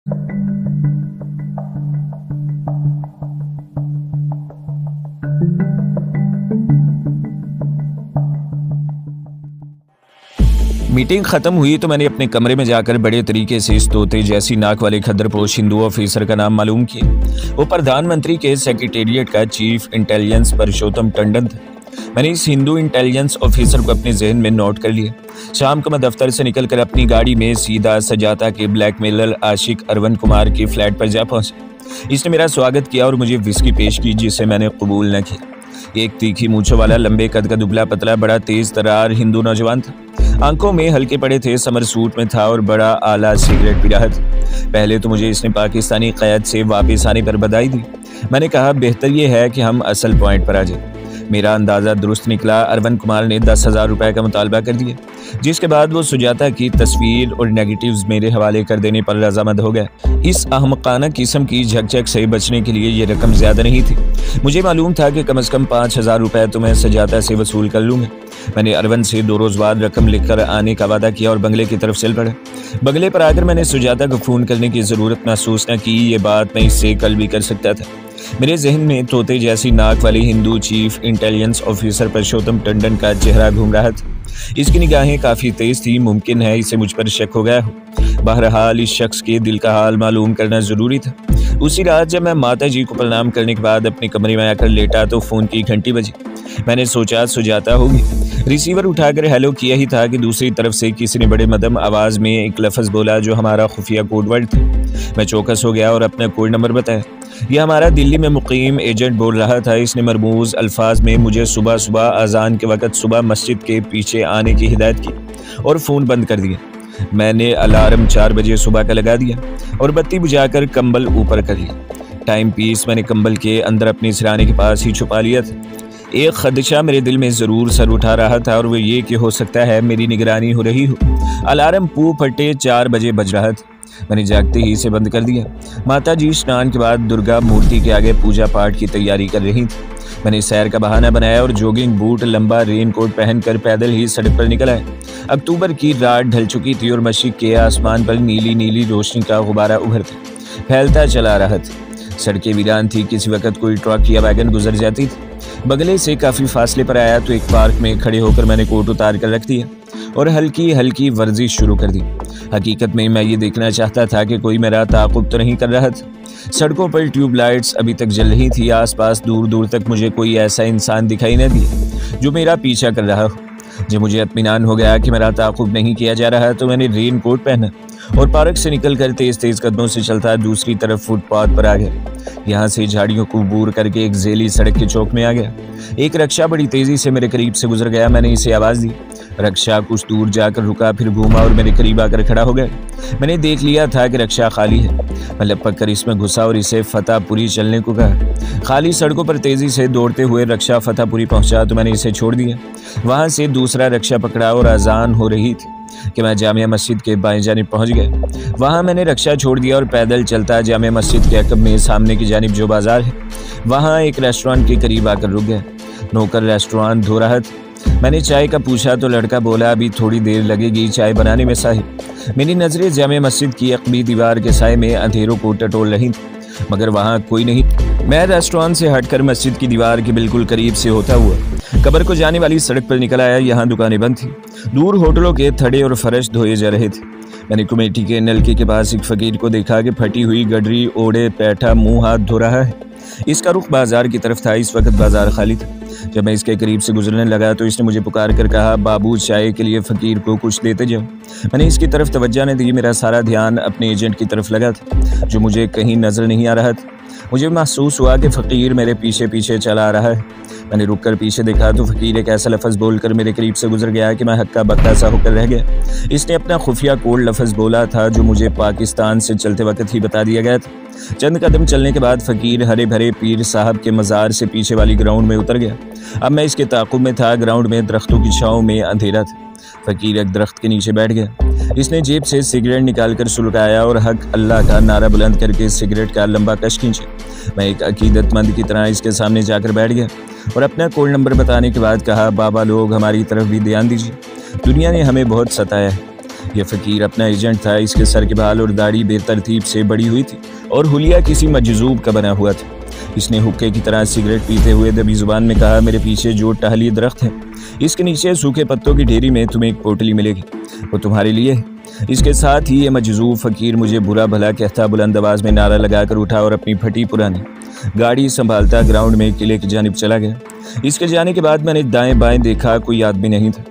Meeting खत्म हुई तो मैंने अपने कमरे में जाकर बड़े तरीके से इस तोते जैसी नाक वाले खद्दरपोश हिंदू ऑफिसर का नाम मालूम किया। वो प्रधानमंत्री के सेक्रेटेरिएट का चीफ इंटेलिजेंस पुरुषोत्तम टंडन था। मैंने इस हिंदू इंटेलिजेंस ऑफिसर को अपने जहन में नोट कर लिया। शाम को मैं दफ्तर से निकलकर अपनी गाड़ी में सीधा सजाता के ब्लैकमेलर आशिक अरविंद कुमार के फ्लैट पर जा पहुंचा। इसने मेरा स्वागत किया और मुझे विस्की पेश की, जिसे मैंने कबूल न किया। एक तीखी मूंछों वाला, लंबे कद का, दुबला पतला, बड़ा तेज तरार हिंदू नौजवान था। आंखों में हल्के पड़े थे, समर सूट में था और बड़ा आला सिगरेट पी रहा था। पहले तो मुझे इसने पाकिस्तानी क़ैद से वापस आने पर बधाई दी। मैंने कहा, बेहतर ये है कि हम असल पॉइंट पर आ जाए। मेरा अंदाज़ा दुरुस्त निकला। अरविंद कुमार ने 10,000 रुपये का मुतालबा कर दिया, जिसके बाद वो सुजाता की तस्वीर और नेगेटिव्स मेरे हवाले कर देने पर रजामंद हो गया। इस अहमकाना किस्म की झकझक से बचने के लिए ये रकम ज़्यादा नहीं थी। मुझे मालूम था कि कम से कम 5,000 रुपये तो मैं सुजाता से वसूल कर लूँगा। मैंने अरविंद से 2 रोज़ बाद रकम लिखकर आने का वादा किया और बंगले की तरफ चल पड़ा। बंगले पर आकर मैंने सुजाता को फ़ोन करने की ज़रूरत महसूस न की। ये बात मैं इससे कल भी कर सकता था। मेरे जहन में तोते जैसी नाक वाली हिंदू चीफ इंटेलिजेंस ऑफिसर पुरुषोत्तम टंडन का चेहरा घूम रहा था। इसकी निगाहें काफ़ी तेज थी। मुमकिन है इसे मुझ पर शक हो गया हो। बहरहाल इस शख्स के दिल का हाल मालूम करना ज़रूरी था। उसी रात जब मैं माता जी को प्रणाम करने के बाद अपने कमरे में आकर लेटा तो फ़ोन की घंटी बजी। मैंने सोचा सुजाता होगी। रिसीवर उठाकर हेलो किया ही था कि दूसरी तरफ से किसी ने बड़े मध्यम आवाज़ में एक लफ्ज़ बोला जो हमारा खुफिया कोड वर्ड था। मैं चौकस हो गया और अपना कोड नंबर बताया। यह हमारा दिल्ली में मुकीम एजेंट बोल रहा था। इसने मरमूज़ अल्फाज में मुझे सुबह सुबह अजान के वक़्त सुबह मस्जिद के पीछे आने की हिदायत की और फ़ोन बंद कर दिया। मैंने अलार्म 4 बजे सुबह का लगा दिया और बत्ती बुझाकर कंबल ऊपर कर लिया। टाइम पीस मैंने कंबल के अंदर अपने सिराने के पास ही छुपा लिया था। एक खदशा मेरे दिल में ज़रूर सर उठा रहा था और वो ये कि हो सकता है मेरी निगरानी हो रही हो। अलार्म पू फटे 4 बजे बज रहा था। मैंने जागते ही इसे बंद कर दिया। माता जी स्नान के बाद दुर्गा मूर्ति के आगे पूजा पाठ की तैयारी कर रही थी। मैंने सैर का बहाना बनाया और जॉगिंग बूट, लंबा रेनकोट पहनकर पैदल ही सड़क पर निकल आया। अक्टूबर की रात ढल चुकी थी और मशरिक़ के आसमान पर नीली नीली रोशनी का गुब्बारा उभरता फैलता चला रहा था। सड़कें वीरान थी। किसी वक्त कोई ट्रक या वैगन गुजर जाती थी। बगले से काफ़ी फासले पर आया तो एक पार्क में खड़े होकर मैंने कोट उतार कर रख दिया और हल्की हल्की वर्जिश शुरू कर दी। हकीकत में मैं ये देखना चाहता था कि कोई मेरा ताक़ुब तो नहीं कर रहा था। सड़कों पर ट्यूबलाइट्स अभी तक जल रही थी। आसपास दूर दूर तक मुझे कोई ऐसा इंसान दिखाई न दिया जो मेरा पीछा कर रहा हो। जब मुझे इत्मीनान हो गया कि मेरा ताक़ुब नहीं किया जा रहा तो मैंने रेन कोट पहना और पार्क से निकलकर तेज़ तेज़ कदमों से चलता दूसरी तरफ फुटपाथ पर आ गया। यहाँ से झाड़ियों को बूर करके एक ज़ेली सड़क के चौक में आ गया। एक रक्षा बड़ी तेज़ी से मेरे करीब से गुजर गया। मैंने इसे आवाज़ दी। रक्षा कुछ दूर जाकर रुका, फिर घूमा और मेरे करीब आकर खड़ा हो गया। मैंने देख लिया था कि रक्षा खाली है। मैं लपक कर इसमें घुसा और इसे फतेहपुरी चलने को कहा। खाली सड़कों पर तेज़ी से दौड़ते हुए रक्षा फतेहपुरी पहुंचा तो मैंने इसे छोड़ दिया। वहां से दूसरा रक्षा पकड़ा और अजान हो रही थी कि मैं जामिया मस्जिद के बाएं जानिब पहुंच गया। वहां मैंने रक्षा छोड़ दिया और पैदल चलता जामिया मस्जिद के अकब में सामने की जानिब जो बाजार है वहां एक रेस्टोरेंट के करीब आकर रुक गया। नौकर रेस्टोरेंट धो रहा था। मैंने चाय का पूछा तो लड़का बोला, अभी थोड़ी देर लगेगी चाय बनाने में साहिब। मेरी नज़रें जामिया मस्जिद की अकबी दीवार के साए में अंधेरों को टटोल रही थी, मगर वहाँ कोई नहीं। मैं रेस्टोरेंट से हटकर मस्जिद की दीवार के बिल्कुल करीब से होता हुआ कब्र को जाने वाली सड़क पर निकल आया। यहाँ दुकानें बंद थी। दूर होटलों के थड़े और फर्श धोए जा रहे थे। मैंने कमेटी के नलके के पास एक फ़कीर को देखा कि फटी हुई गडरी ओढ़े बैठा मुँह हाथ धो रहा है। इसका रुख बाजार की तरफ था। इस वक्त बाजार खाली था। जब मैं इसके करीब से गुजरने लगा तो इसने मुझे पुकार कर कहा, बाबू चाय के लिए फ़कीर को कुछ देते जाओ। मैंने इसकी तरफ तवज्जो न दी। मेरा सारा ध्यान अपने एजेंट की तरफ लगा था जो मुझे कहीं नज़र नहीं आ रहा था। मुझे महसूस हुआ कि फ़कीर मेरे पीछे पीछे चला आ रहा है। मैंने रुक कर पीछे देखा तो फ़कीर एक ऐसा लफ्ज़ बोलकर मेरे करीब से गुजर गया कि मैं हक्का बक्का सा होकर रह गया। इसने अपना खुफिया कोड लफ्ज़ बोला था जो मुझे पाकिस्तान से चलते वक्त ही बता दिया गया था। चंद कदम चलने के बाद फ़कीर हरे भरे पीर साहब के मज़ार से पीछे वाली ग्राउंड में उतर गया। अब मैं इसके ताक़ुब में था। ग्राउंड में दरख्तों की छाँव में अंधेरा था। फ़कीर एक दरख्त के नीचे बैठ गया। इसने जेब से सिगरेट निकालकर सुलगाया और हक अल्लाह का नारा बुलंद करके सिगरेट का लंबा कश खींचा। मैं एक अकीदतमंद की तरह इसके सामने जाकर बैठ गया और अपना कोड नंबर बताने के बाद कहा, बाबा लोग हमारी तरफ भी ध्यान दीजिए। दुनिया ने हमें बहुत सताया है। यह फकीर अपना एजेंट था। इसके सर के बाल और दाढ़ी बेतरतीब से बड़ी हुई थी और हुलिया किसी मजजूब का बना हुआ था। इसने हुक्के की तरह सिगरेट पीते हुए दबी जुबान में कहा, मेरे पीछे जो टहली दरख्त है, इसके नीचे सूखे पत्तों की ढेरी में तुम्हें एक पोटली मिलेगी, वो तुम्हारे लिए है। इसके साथ ही ये मजजूब फकीर मुझे बुरा भला कहता बुलंद आवाज़ में नारा लगाकर उठा और अपनी फटी पुरानी गाड़ी संभालता ग्राउंड में किले की जानिब चला गया। इसके जाने के बाद मैंने दाएं बाएं देखा, कोई आदमी नहीं था।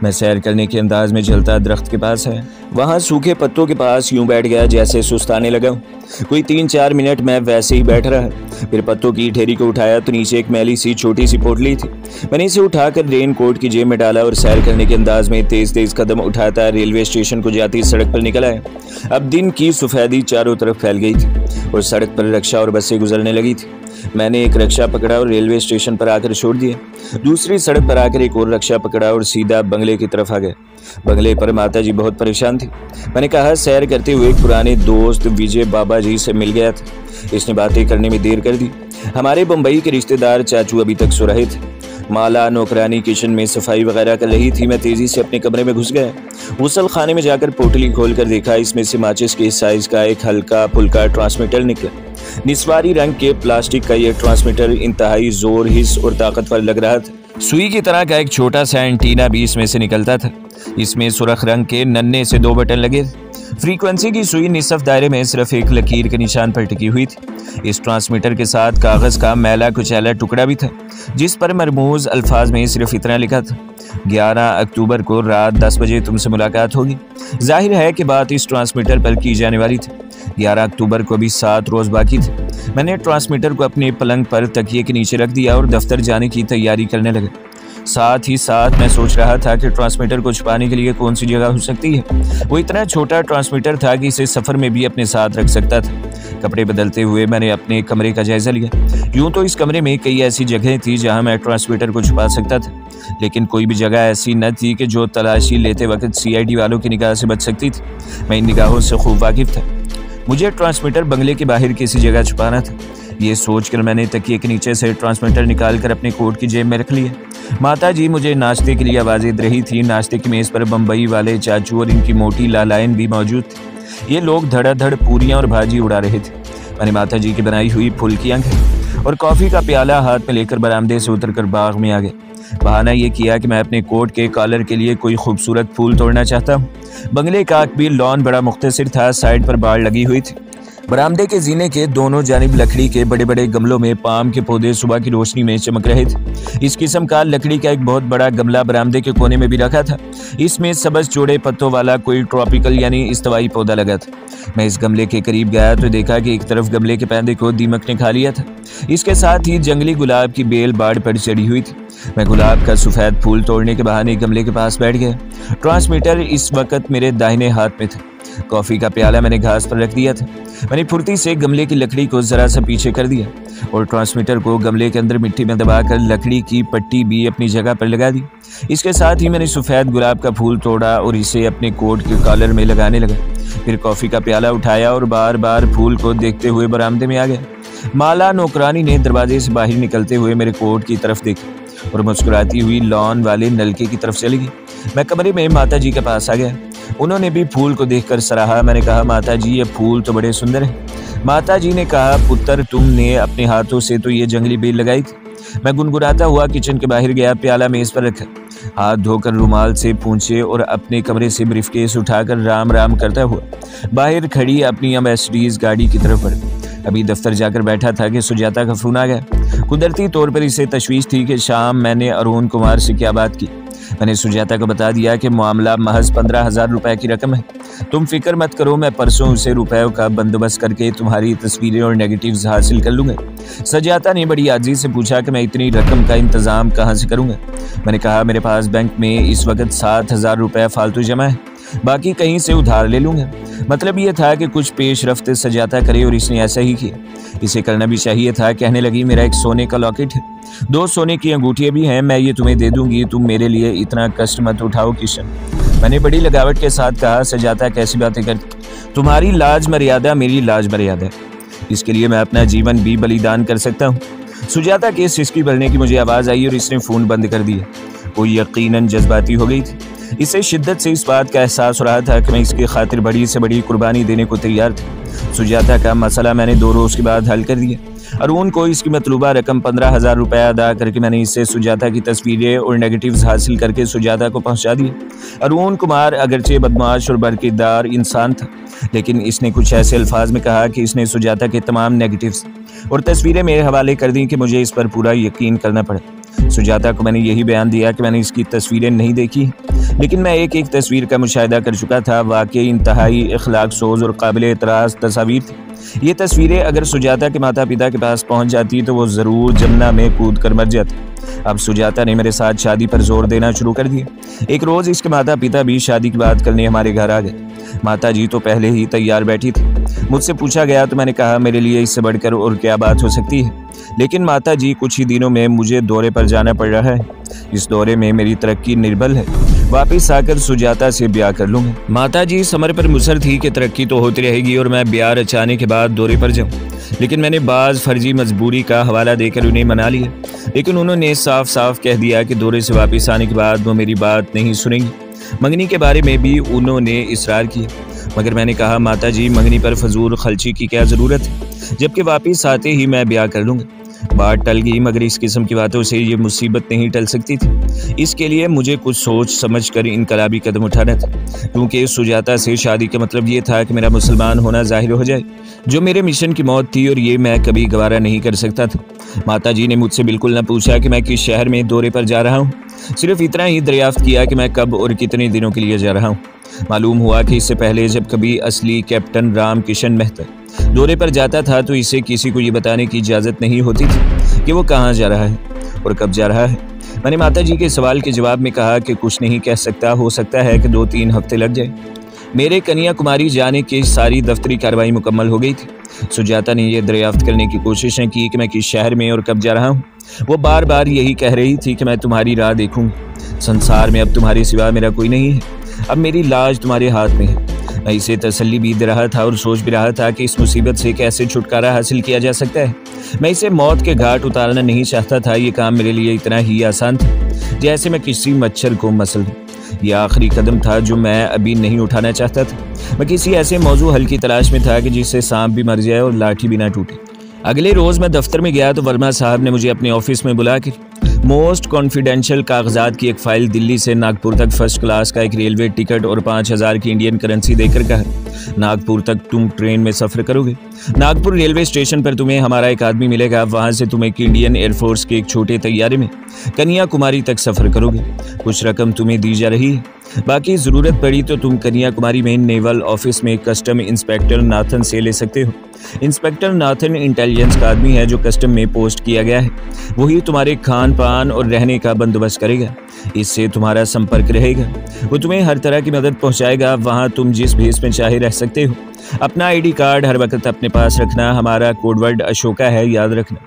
मैं सैर करने के अंदाज में चलता दरख्त के पास है, वहाँ सूखे पत्तों के पास यूं बैठ गया जैसे सुस्ताने लगा हूँ। कोई 3-4 मिनट मैं वैसे ही बैठ रहा। फिर पत्तों की ढेरी को उठाया तो नीचे एक मैली सी छोटी सी पोटली थी। मैंने इसे उठाकर रेन कोट की जेब में डाला और सैर करने के अंदाज में तेज तेज कदम उठाता रेलवे स्टेशन को जाती सड़क पर निकल आया। अब दिन की सफेदी चारों तरफ फैल गई थी और सड़क पर रिक्शा और बसें गुजरने लगी थी। मैंने एक रिक्शा पकड़ा और रेलवे स्टेशन पर आकर छोड़ दिया। दूसरी सड़क पर आकर एक और रिक्शा पकड़ा और सीधा बंगले की तरफ आ गया। बंगले पर माताजी बहुत परेशान थी। मैंने कहा, सैर करते हुए एक पुराने दोस्त विजय बाबा जी से मिल गया था। इसने बातें करने में देर कर दी। हमारे बम्बई के रिश्तेदार चाचू अभी तक सो रहे थे। माला नौकरानी किचन में सफाई वगैरह कर रही थी। मैं तेजी से अपने कमरे में घुस गया। गुसल खाने में जाकर पोटली खोलकर देखा, इसमें से माचिस के साइज का एक हल्का फुल्का ट्रांसमीटर निकला। निस्वारी रंग के प्लास्टिक का यह ट्रांसमीटर इंतहाई जोर हिस्स और ताकतवर लग रहा था। सुई की तरह का एक छोटा सा एंटीना भी इसमें से निकलता था। इसमें सुर्ख रंग के नन्हे से 2 बटन लगे थे। फ्रीक्वेंसी की सुई निसफ दायरे में सिर्फ एक लकीर के निशान पर टिकी हुई थी। इस ट्रांसमीटर के साथ कागज का मैला कुचैला टुकड़ा भी था, जिस पर मरमूज अल्फाज में सिर्फ इतना लिखा था, 11 अक्टूबर को रात 10 बजे तुमसे मुलाकात होगी। जाहिर है कि बात इस ट्रांसमीटर पर की जाने वाली थी। 11 अक्टूबर को भी 7 रोज बाकी थे। मैंने ट्रांसमीटर को अपने पलंग पर तकिए के नीचे रख दिया और दफ्तर जाने की तैयारी करने लगा। साथ ही साथ मैं सोच रहा था कि ट्रांसमीटर को छुपाने के लिए कौन सी जगह हो सकती है। वो इतना छोटा ट्रांसमीटर था कि इसे सफ़र में भी अपने साथ रख सकता था। कपड़े बदलते हुए मैंने अपने कमरे का जायजा लिया। यूं तो इस कमरे में कई ऐसी जगह थी जहां मैं ट्रांसमीटर को छुपा सकता था, लेकिन कोई भी जगह ऐसी न थी कि जो तलाशी लेते वक्त CID वालों की निगाह से बच सकती थी। मैं इन निगाहों से खूब वाकिफ था। मुझे ट्रांसमीटर बंगले के बाहर किसी जगह छुपाना था। ये सोचकर मैंने तकिए के नीचे से ट्रांसमीटर निकालकर अपने कोट की जेब में रख लिया। माताजी मुझे नाश्ते के लिए आवाज़ें दे रही थी। नाश्ते की मेज़ पर बम्बई वाले चाचू और इनकी मोटी लालायन भी मौजूद थी। ये लोग धड़ाधड़ पूरियां और भाजी उड़ा रहे थे। मैंने माताजी की बनाई हुई फूल की आंखें और कॉफ़ी का प्याला हाथ में लेकर बरामदे से उतरकर बाग में आ गया। बहाना ये किया कि मैं अपने कोट के कॉलर के लिए कोई खूबसूरत फूल तोड़ना चाहता हूँ। बंगले का भी लॉन बड़ा मुख्तसर था, साइड पर बाड़ लगी हुई थी। बरामदे के जीने के दोनों जानिब लकड़ी के बड़े बड़े गमलों में पाम के पौधे सुबह की रोशनी में चमक रहे थे। इस किस्म का लकड़ी का एक बहुत बड़ा गमला बरामदे के कोने में भी रखा था। इसमें सबज चौड़े पत्तों वाला कोई ट्रॉपिकल यानी इस्तवाई पौधा लगा था। मैं इस गमले के करीब गया तो देखा कि एक तरफ गमले के पैदे को दीमक ने खा लिया था। इसके साथ ही जंगली गुलाब की बेल बाड़ पर चढ़ी हुई थी। मैं गुलाब का सफ़ेद फूल तोड़ने के बहाने गमले के पास बैठ गया। ट्रांसमीटर इस वक्त मेरे दाहिने हाथ में था। कॉफ़ी का प्याला मैंने घास पर रख दिया था। मैंने फुर्ती से गमले की लकड़ी को ज़रा सा पीछे कर दिया और ट्रांसमीटर को गमले के अंदर मिट्टी में दबाकर लकड़ी की पट्टी भी अपनी जगह पर लगा दी। इसके साथ ही मैंने सफ़ेद गुलाब का फूल तोड़ा और इसे अपने कोट के कॉलर में लगाने लगा। फिर कॉफ़ी का प्याला उठाया और बार बार फूल को देखते हुए बरामदे में आ गया। माला नौकरानी ने दरवाजे से बाहर निकलते हुए मेरे कोट की तरफ देखा और मुस्कुराती हुई लॉन वाले नलके की तरफ चली गई। मैं कमरे में माताजी के पास आ गया। उन्होंने भी फूल को देखकर सराहा। मैंने कहा, माताजी ये फूल तो बड़े सुंदर हैं। माताजी ने कहा, पुत्र तुमने अपने हाथों से तो ये जंगली बेल लगाई थी। मैं गुनगुनाता हुआ किचन के बाहर गया, प्याला मेज पर रखा, हाथ धोकर रुमाल से पूंछे और अपने कमरे से ब्रीफकेस उठाकर राम राम करता हुआ बाहर खड़ी अपनी मर्सिडीज गाड़ी की तरफ बढ़ा। अभी दफ्तर जाकर बैठा था कि सुजाता का फोन आ गया। कुदरती तौर पर इसे तशवीश थी कि शाम मैंने अरुण कुमार से क्या बात की। मैंने सुजाता को बता दिया कि मामला महज 15,000 रुपए की रकम है। तुम फिक्र मत करो, मैं परसों उसे रुपयों का बंदोबस्त करके तुम्हारी तस्वीरें और नेगेटिव्स हासिल कर लूँगा। सुजाता ने बड़ी आजी से पूछा कि मैं इतनी रकम का इंतज़ाम कहाँ से करूँगा। मैंने कहा, मेरे पास बैंक में इस वक्त 7,000 रुपये फालतू जमा है, बाकी कहीं से उधार ले लूँगा। मतलब ये था कि कुछ पेश रफ्त सजाता करे और इसने ऐसा ही किया। इसे करना भी चाहिए था। कहने लगी, मेरा एक सोने का लॉकेट है, 2 सोने की अंगूठियाँ भी हैं, मैं ये तुम्हें दे दूंगी, तुम मेरे लिए इतना कष्ट मत उठाओ किशन। मैंने बड़ी लगावट के साथ कहा, सजाता कैसी बातें करती, तुम्हारी लाज मर्यादा मेरी लाज मर्यादा है, इसके लिए मैं अपना जीवन भी बलिदान कर सकता हूँ। सुजाता के सिसकी भरने की मुझे आवाज़ आई और इसने फ़ोन बंद कर दिया। वो यकीनन जज्बाती हो गई थी। इसे शिद्दत से इस बात का एहसास हो रहा था कि मैं इसकी खातिर बड़ी से बड़ी कुर्बानी देने को तैयार था। सुजाता का मसला मैंने 2 रोज़ के बाद हल कर दिया। अरुण को इसकी मतलूबा रकम 15,000 रुपये अदा करके मैंने इससे सुजाता की तस्वीरें और नेगेटिव्स हासिल करके सुजाता को पहुंचा दिए। अरुण कुमार अगरचे बदमाश और बरकिरदार इंसान था, लेकिन इसने कुछ ऐसे अल्फाज में कहा कि इसने सुजाता के तमाम नेगेटिव्स और तस्वीरें मेरे हवाले कर दी कि मुझे इस पर पूरा यकीन करना पड़ा। सुजाता को मैंने यही बयान दिया कि मैंने इसकी तस्वीरें नहीं देखी, लेकिन मैं एक एक तस्वीर का मुशाहिदा कर चुका था। वाकई इंतहाई इखलाक सोज और काबिल एतराज़ तस्वीर थी। ये तस्वीरें अगर सुजाता के माता पिता के पास पहुंच जाती तो वो ज़रूर जन्ना में कूद कर मर जाती। अब सुजाता ने मेरे साथ शादी पर जोर देना शुरू कर दिया। एक रोज़ इसके माता पिता भी शादी की बात करने हमारे घर आ गए। माता जी तो पहले ही तैयार बैठी थी। मुझसे पूछा गया तो मैंने कहा मेरे लिए इससे बढ़कर और क्या बात हो सकती है, लेकिन माता जी कुछ ही दिनों में मुझे दौरे पर जाना पड़ रहा है। इस दौरे में मेरी तरक्की निर्बल है, वापस आकर सुजाता से ब्याह कर लूँगा। माता जी समर पर मुसर थी कि तरक्की तो होती रहेगी और मैं ब्याह रचाने के बाद दौरे पर जाऊँ, लेकिन मैंने बाज़ फर्जी मजबूरी का हवाला देकर उन्हें मना लिया। लेकिन उन्होंने साफ साफ कह दिया कि दौरे से वापस आने के बाद वो मेरी बात नहीं सुनेंगी। मंगनी के बारे में भी उन्होंने इसरार किया, मगर मैंने कहा माता जी मंगनी पर फजूल खर्ची की क्या ज़रूरत है, जबकि वापस आते ही मैं ब्याह कर लूँगा। बात टल गई, मगर इस किस्म की बातों से ये मुसीबत नहीं टल सकती थी। इसके लिए मुझे कुछ सोच समझ कर इनकलाबी कदम उठाना था, क्योंकि सुजाता से शादी का मतलब ये था कि मेरा मुसलमान होना जाहिर हो जाए, जो मेरे मिशन की मौत थी, और ये मैं कभी गवारा नहीं कर सकता था। माता जी ने मुझसे बिल्कुल न पूछा कि मैं किस शहर में दौरे पर जा रहा हूँ, सिर्फ इतना ही दरियाफ्त किया कि मैं कब और कितने दिनों के लिए जा रहा हूँ। मालूम हुआ कि इससे पहले जब कभी असली कैप्टन राम किशन मेहता दौरे पर जाता था तो इसे किसी को ये बताने की इजाज़त नहीं होती थी कि वो कहाँ जा रहा है और कब जा रहा है। मैंने माता जी के सवाल के जवाब में कहा कि कुछ नहीं कह सकता, हो सकता है कि 2-3 हफ्ते लग जाए। मेरे कन्याकुमारी जाने की सारी दफ्तरी कार्रवाई मुकम्मल हो गई थी। सुजाता ने यह दरियाफ्त करने की कोशिशें की कि मैं किस शहर में और कब जा रहा हूँ। वो बार बार यही कह रही थी कि मैं तुम्हारी राह देखूंगी, संसार में अब तुम्हारे सिवा मेरा कोई नहीं है, अब मेरी लाज तुम्हारे हाथ में है। मैं इसे तसल्ली भी दे रहा था और सोच भी रहा था कि इस मुसीबत से कैसे छुटकारा हासिल किया जा सकता है। मैं इसे मौत के घाट उतारना नहीं चाहता था। ये काम मेरे लिए इतना ही आसान था जैसे मैं किसी मच्छर को मसल दूं। यह आखिरी कदम था जो मैं अभी नहीं उठाना चाहता था। मैं किसी ऐसे मौजू हल की तलाश में था कि जिससे सांप भी मर जाए और लाठी भी ना टूटे। अगले रोज़ मैं दफ्तर में गया तो वर्मा साहब ने मुझे अपने ऑफिस में बुला कर मोस्ट कॉन्फिडेंशियल कागजात की एक फ़ाइल दिल्ली से नागपुर तक फर्स्ट क्लास का एक रेलवे टिकट और 5,000 की इंडियन करेंसी देकर कहा, नागपुर तक तुम ट्रेन में सफ़र करोगे। नागपुर रेलवे स्टेशन पर तुम्हें हमारा एक आदमी मिलेगा, वहाँ से तुम एक इंडियन एयरफोर्स के एक छोटे तैयारे में कन्याकुमारी तक सफ़र करोगे। कुछ रकम तुम्हें दी जा रही है, बाकी ज़रूरत पड़ी तो तुम कन्याकुमारी में नेवल ऑफिस में कस्टम इंस्पेक्टर नाथन से ले सकते हो। इंस्पेक्टर नाथन इंटेलिजेंस का आदमी है जो कस्टम में पोस्ट किया गया है। वही तुम्हारे खान पान और रहने का बंदोबस्त करेगा। इससे तुम्हारा संपर्क रहेगा। वो तुम्हें हर तरह की मदद पहुंचाएगा। वहां तुम जिस भेस में चाहे रह सकते हो। अपना आईडी कार्ड हर वक्त अपने पास रखना। हमारा कोडवर्ड अशोका है, याद रखना।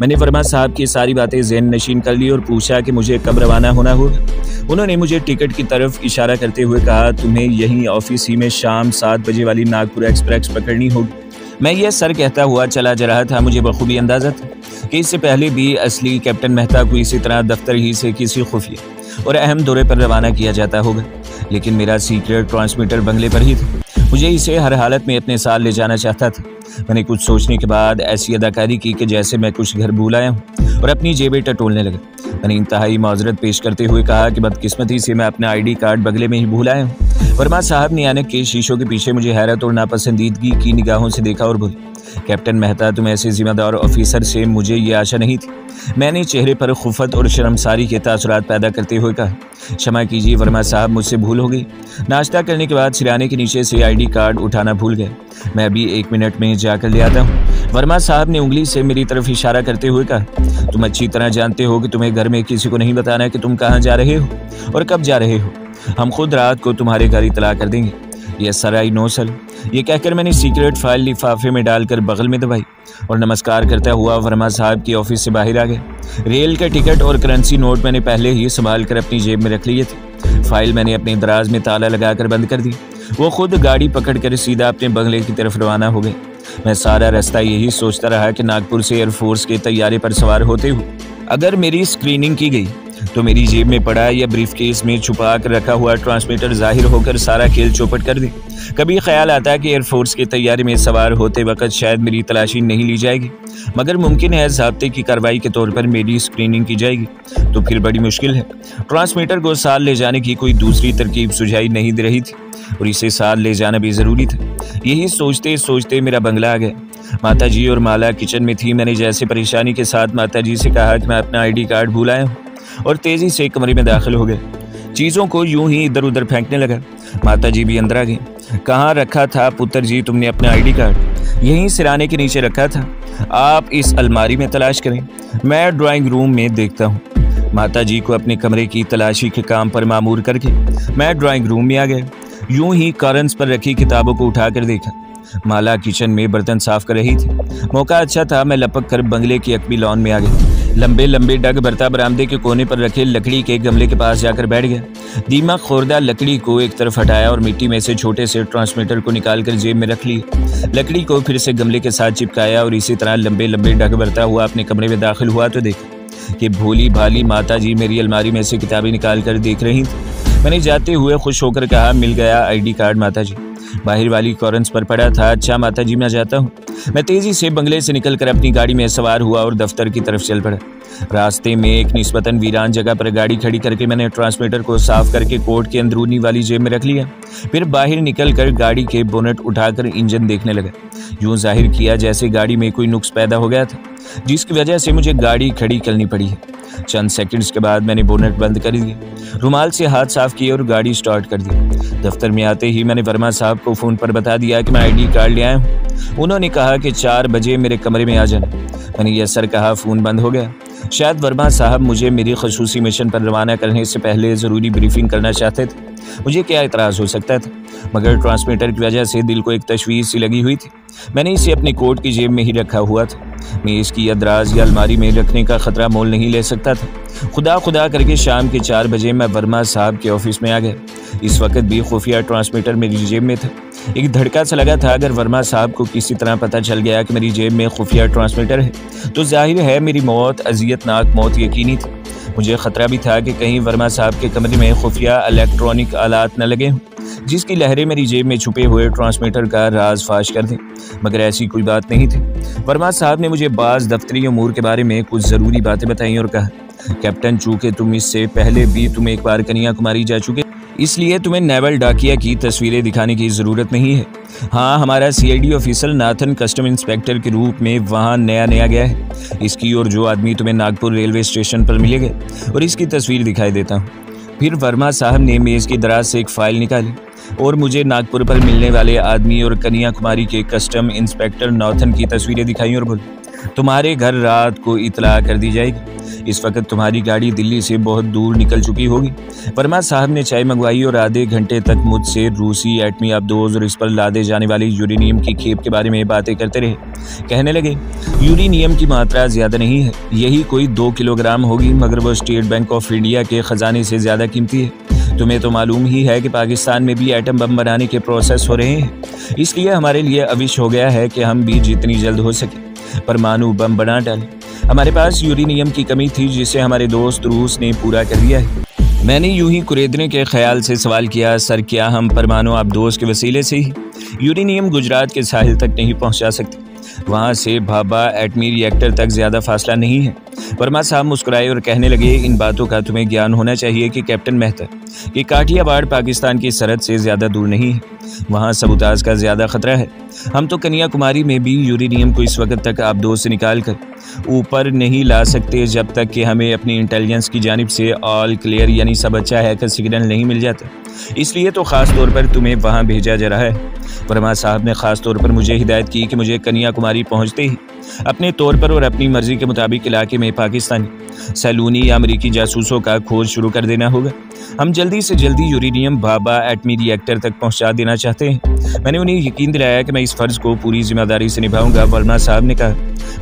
मैंने वर्मा साहब की सारी बातें ज़हन नशीन कर ली और पूछा कि मुझे कब रवाना होना होगा। उन्होंने मुझे टिकट की तरफ इशारा करते हुए कहा, तुम्हें यहीं ऑफिस ही में शाम 7 बजे वाली नागपुर एक्सप्रेस पकड़नी होगी। मैं यह सर कहता हुआ चला जा रहा था। मुझे बखूबी अंदाज़ा था कि इससे पहले भी असली कैप्टन मेहता को इसी तरह दफ्तर ही से किसी खुफिया और अहम दौरे पर रवाना किया जाता होगा, लेकिन मेरा सीक्रेट ट्रांसमीटर बंगले पर ही था। मुझे इसे हर हालत में अपने साथ ले जाना चाहता था। मैंने कुछ सोचने के बाद ऐसी अदाकारी की कि जैसे मैं कुछ घर भूल आया हूँ और अपनी जेबें टटोलने लगा। मैंने इंतहाई माजरत पेश करते हुए कहा कि बदकिस्मती से मैं अपना आईडी कार्ड बगले में ही भूल आया हूँ। वर्मा साहब ने आने के शीशों के पीछे मुझे हैरत और नापसंदीदगी की निगाहों से देखा और बोले, कैप्टन मेहता, तुम ऐसे जिम्मेदार ऑफिसर से मुझे ये आशा नहीं थी। मैंने चेहरे पर खुफत और शर्मसारी के तासुरात पैदा करते हुए कहा, क्षमा कीजिए वर्मा साहब, मुझसे भूल हो गई। नाश्ता करने के बाद सिराने के नीचे से आईडी कार्ड उठाना भूल गए। मैं अभी 1 मिनट में जाकर ले आता हूँ। वर्मा साहब ने उंगली से मेरी तरफ इशारा करते हुए कहा, तुम अच्छी तरह जानते हो कि तुम्हें घर में किसी को नहीं बताना कि तुम कहाँ जा रहे हो और कब जा रहे हो। हम खुद रात को तुम्हारे घर इतला कर देंगे। Yes sir, I know sir. ये कहकर मैंने सीक्रेट फाइल लिफाफे में डालकर बगल में दबाई और नमस्कार करता हुआ वर्मा साहब की ऑफिस से बाहर आ गया। रेल का टिकट और करेंसी नोट मैंने पहले ही संभाल कर अपनी जेब में रख लिए थे। फाइल मैंने अपने दराज में ताला लगाकर बंद कर दी। वो खुद गाड़ी पकड़कर सीधा अपने बंगले की तरफ रवाना हो गए। मैं सारा रास्ता यही सोचता रहा कि नागपुर से एयरफोर्स के तैयारे पर सवार होते हुए अगर मेरी स्क्रीनिंग की गई तो मेरी जेब में पड़ा या ब्रीफकेस में छुपा कर रखा हुआ ट्रांसमीटर जाहिर होकर सारा खेल चौपट कर दे। कभी ख्याल आता कि एयरफोर्स की तैयारी में सवार होते वक्त शायद मेरी तलाशी नहीं ली जाएगी, मगर मुमकिन है ज़ाब्ते की कार्रवाई के तौर पर मेरी स्क्रीनिंग की जाएगी, तो फिर बड़ी मुश्किल है। ट्रांसमीटर को साथ ले जाने की कोई दूसरी तरकीब सुझाई नहीं दे रही थी और इसे साथ ले जाना भी ज़रूरी था। यही सोचते सोचते मेरा बंगला आ गया। माताजी और माला किचन में थी। मैंने जैसे परेशानी के साथ माताजी से कहा कि मैं अपना आईडी कार्ड भूल आया हूँ और तेज़ी से कमरे में दाखिल हो गए। चीज़ों को यूं ही इधर उधर फेंकने लगा। माताजी भी अंदर आ गई। कहाँ रखा था पुत्र जी तुमने अपना आईडी कार्ड? यहीं सिराने के नीचे रखा था, आप इस अलमारी में तलाश करें, मैं ड्राइंग रूम में देखता हूँ। माताजी को अपने कमरे की तलाशी के काम पर मामूर करके मैं ड्राइंग रूम में आ गया। यूं ही कॉर्नर्स पर रखी किताबों को उठाकर देखा। माला किचन में बर्तन साफ कर रही थी। मौका अच्छा था, मैं लपक कर बंगले की अकबी लॉन में आ गया। लंबे लंबे डग भरता बरामदे के कोने पर रखे लकड़ी के गमले के पास जाकर बैठ गया। दीमक खोरदा लकड़ी को एक तरफ हटाया और मिट्टी में से छोटे से ट्रांसमीटर को निकालकर जेब में रख लिया। लकड़ी को फिर से गमले के साथ चिपकाया और इसी तरह लंबे लंबे डग भरता हुआ अपने कमरे में दाखिल हुआ तो देखा कि भोली भाली माताजी मेरी अलमारी में से किताबें निकाल कर देख रही थी। मैंने जाते हुए खुश होकर कहा, मिल गया आईडी कार्ड माताजी। बाहर वाली कॉर्नर्स पर पड़ा था। अच्छा माताजी मैं जाता हूँ। मैं तेजी से बंगले से निकलकर अपनी गाड़ी में सवार हुआ और दफ्तर की तरफ चल पड़ा। रास्ते में एक निस्बतन वीरान जगह पर गाड़ी खड़ी करके मैंने ट्रांसमीटर को साफ करके कोट के अंदरूनी वाली जेब में रख लिया। फिर बाहर निकलकर गाड़ी के बोनट उठाकर इंजन देखने लगा। यूं जाहिर किया जैसे गाड़ी में कोई नुक्स पैदा हो गया था, जिसकी वजह से मुझे गाड़ी खड़ी करनी पड़ी है। चंद सेकंड्स के बाद मैंने बोनट बंद कर दिया, रुमाल से हाथ साफ किए और गाड़ी स्टार्ट कर दी। दफ्तर में आते ही मैंने वर्मा साहब को फ़ोन पर बता दिया कि मैं आईडी कार्ड ले आया हूँ। उन्होंने कहा कि 4 बजे मेरे कमरे में आ जाना। मैंने यह सर कहा, फ़ोन बंद हो गया। शायद वर्मा साहब मुझे मेरी खसूसी मिशन पर रवाना करने से पहले ज़रूरी ब्रीफिंग करना चाहते थे। मुझे क्या इतराज़ हो सकता था, मगर ट्रांसमीटर की वजह से दिल को एक तशवीश सी लगी हुई थी। मैंने इसे अपनी कोट की जेब में ही रखा हुआ था। मैं इसकी अदराज या अलमारी में रखने का ख़तरा मोल नहीं ले सकता था। खुदा करके शाम के 4 बजे मैं वर्मा साहब के ऑफिस में आ गया। इस वक्त भी खुफिया ट्रांसमीटर मेरी जेब में था। एक धड़का सा लगा था, अगर वर्मा साहब को किसी तरह पता चल गया कि मेरी जेब में खुफिया ट्रांसमीटर है तो जाहिर है मेरी मौत अजियतनाक मौत यकीनी थी। मुझे ख़तरा भी था कि कहीं वर्मा साहब के कमरे में खुफिया इलेक्ट्रॉनिक आलात न लगे हों, जिसकी लहरें मेरी जेब में छुपे हुए ट्रांसमीटर का राज फाश कर दें, मगर ऐसी कोई बात नहीं थी। वर्मा साहब ने मुझे बाज़ दफ्तरी अमूर के बारे में कुछ ज़रूरी बातें बताई और कहा, कैप्टन चूँकि तुम इससे पहले भी तुम एक बार कन्याकुमारी जा चुके, इसलिए तुम्हें नेवल डाकिया की तस्वीरें दिखाने की ज़रूरत नहीं है। हाँ, हमारा CID officer Nathan custom inspector के रूप में वहाँ नया गया है। इसकी और जो आदमी तुम्हें नागपुर रेलवे स्टेशन पर मिलेंगे और इसकी तस्वीर दिखाई देता हूँ। फिर वर्मा साहब ने मेज़ की दराज से एक फ़ाइल निकाली और मुझे नागपुर पर मिलने वाले आदमी और कन्याकुमारी के कस्टम इंस्पेक्टर नाथन की तस्वीरें दिखाई और बोली, तुम्हारे घर रात को इतला कर दी जाएगी। इस वक्त तुम्हारी गाड़ी दिल्ली से बहुत दूर निकल चुकी होगी। वर्मा साहब ने चाय मंगवाई और आधे घंटे तक मुझसे रूसी एटमी आबदोज और इस पर लादे जाने वाली यूरेनियम की खेप के बारे में बातें करते रहे। कहने लगे, यूरेनियम की मात्रा ज़्यादा नहीं है, यही कोई 2 किलोग्राम होगी, मगर वो स्टेट बैंक ऑफ इंडिया के ख़जाने से ज़्यादा कीमती है। तुम्हें तो मालूम ही है कि पाकिस्तान में भी एटम बम बनाने के प्रोसेस हो रहे हैं, इसलिए हमारे लिए अविश हो गया है कि हम भी जितनी जल्द हो सके परमाणु बम बना डालें। हमारे पास यूरेनियम की कमी थी जिसे हमारे दोस्त रूस ने पूरा कर दिया है। मैंने यूं ही कुरेदने के ख्याल से सवाल किया, सर क्या हम परमाणु आबदोज के वसीले से ही यूरेनियम गुजरात के साहिल तक नहीं पहुंचा सकते? वहां से भाभा एटमी रिएक्टर तक ज़्यादा फासला नहीं है। वर्मा साहब मुस्कुराए और कहने लगे, इन बातों का तुम्हें ज्ञान होना चाहिए कि कैप्टन मेहता कि काठियावाड़ पाकिस्तान की सरहद से ज़्यादा दूर नहीं है, वहाँ सबूताज का ज़्यादा ख़तरा है। हम तो कन्याकुमारी में भी यूरेनियम को इस वक्त तक आबदोज से निकाल कर ऊपर नहीं ला सकते जब तक कि हमें अपनी इंटेलिजेंस की जानिब से ऑल क्लियर यानी सब अच्छा है का सिग्नल नहीं मिल जाता। इसलिए तो ख़ास तौर पर तुम्हें वहाँ भेजा जा रहा है। वर्मा साहब ने ख़ास तौर पर मुझे हिदायत की कि मुझे कन्याकुमारी पहुँचते ही अपने तौर पर और अपनी मर्ज़ी के मुताबिक इलाके में पाकिस्तानी सैलूनी या अमरीकी जासूसों का खोज शुरू कर देना होगा। हम जल्दी से जल्दी यूरेनियम भाभा एटमी रिएक्टर तक पहुंचा देना चाहते हैं। मैंने उन्हें यकीन दिलाया कि मैं इस फ़र्ज़ को पूरी जिम्मेदारी से निभाऊंगा। वर्मा साहब ने कहा,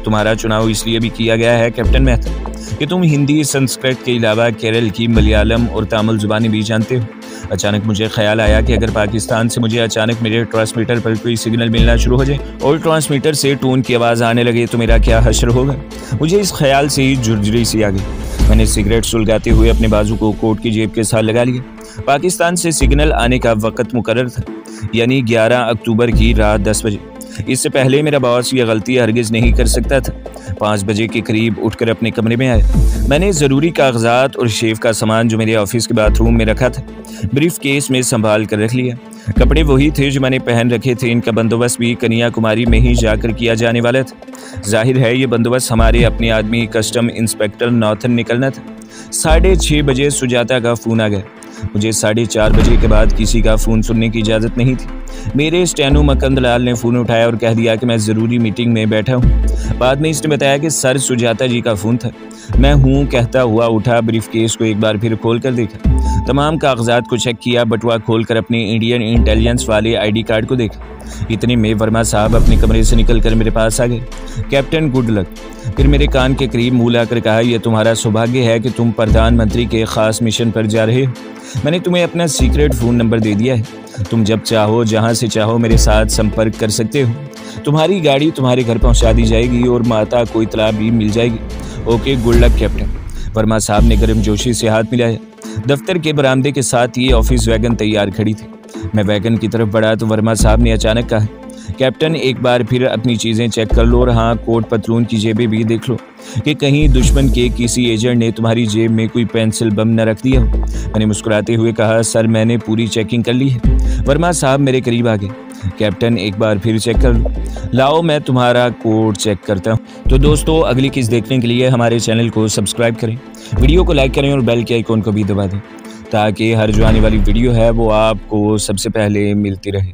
तुम्हारा चुनाव इसलिए भी किया गया है कैप्टन मेहता कि तुम हिंदी संस्कृत के अलावा केरल की मलयालम और तमिल ज़ुबानें भी जानते हो। अचानक मुझे ख्याल आया कि अगर पाकिस्तान से मुझे अचानक मेरे ट्रांसमीटर पर कोई सिग्नल मिलना शुरू हो जाए और ट्रांसमीटर से टोन की आवाज़ आने लगे तो मेरा क्या हश्र होगा। मुझे इस ख्याल से ही झुरझुरी सी आ गई। मैंने सिगरेट सुलगाते हुए अपने बाजू को कोट की जेब के साथ लगा लिया। पाकिस्तान से सिग्नल आने का वक्त मुकर्रर था, यानी 11 अक्टूबर की रात 10 बजे। इससे पहले मेरा बॉस ये गलती हरगिज नहीं कर सकता था। 5 बजे के करीब उठकर अपने कमरे में आया। मैंने ज़रूरी कागजात और शेव का सामान जो मेरे ऑफिस के बाथरूम में रखा था, ब्रीफ केस में संभाल कर रख लिया। कपड़े वही थे जो मैंने पहन रखे थे। इनका बंदोबस्त भी कन्याकुमारी में ही जाकर किया जाने वाला था। जाहिर है ये बंदोबस्त हमारे अपने आदमी कस्टम इंस्पेक्टर नॉर्थन निकलना था। 6:30 बजे सुजाता का फ़ोन आ गया। मुझे 4:30 बजे के बाद किसी का फ़ोन सुनने की इजाज़त नहीं थी। मेरे स्टेनो मकंदलाल ने फ़ोन उठाया और कह दिया कि मैं ज़रूरी मीटिंग में बैठा हूँ। बाद में इसने बताया कि सर सुजाता जी का फ़ोन था। मैं हूँ कहता हुआ उठा, ब्रीफ केस को एक बार फिर खोल कर देखा। तमाम कागजात को चेक किया, बटुआ खोलकर अपने इंडियन इंटेलिजेंस वाले ID कार्ड को देखा। इतने में वर्मा साहब अपने कमरे से निकलकर मेरे पास आ गए। Captain good luck. फिर मेरे कान के करीब मुँह लाकर कहा, यह तुम्हारा सौभाग्य है कि तुम प्रधानमंत्री के ख़ास मिशन पर जा रहे हो। मैंने तुम्हें अपना सीक्रेट फ़ोन नंबर दे दिया है। तुम जब चाहो जहां से चाहो मेरे साथ संपर्क कर सकते हो। तुम्हारी गाड़ी तुम्हारे घर पहुंचा दी जाएगी और माता को इत्तला भी मिल जाएगी। Okay, good luck captain. Verma साहब ने गर्मजोशी से हाथ मिलाया। दफ्तर के बरामदे के साथ ही ऑफिस वैगन तैयार खड़ी थी। मैं वैगन की तरफ बढ़ा तो वर्मा साहब ने अचानक कहा, कैप्टन एक बार फिर अपनी चीज़ें चेक कर लो और हाँ, कोट पतलून की जेबें भी देख लो कि कहीं दुश्मन के किसी एजेंट ने तुम्हारी जेब में कोई पेंसिल बम न रख दिया हो। मैंने मुस्कुराते हुए कहा, सर मैंने पूरी चेकिंग कर ली है। वर्मा साहब मेरे करीब आ गए। कैप्टन एक बार फिर चेक कर लो। लाओ मैं तुम्हारा कोड चेक करता हूँ। तो दोस्तों, अगली किस देखने के लिए हमारे चैनल को सब्सक्राइब करें, वीडियो को लाइक करें और बेल के आइकॉन को भी दबा दें ताकि हर जो आने वाली वीडियो है वो आपको सबसे पहले मिलती रहे।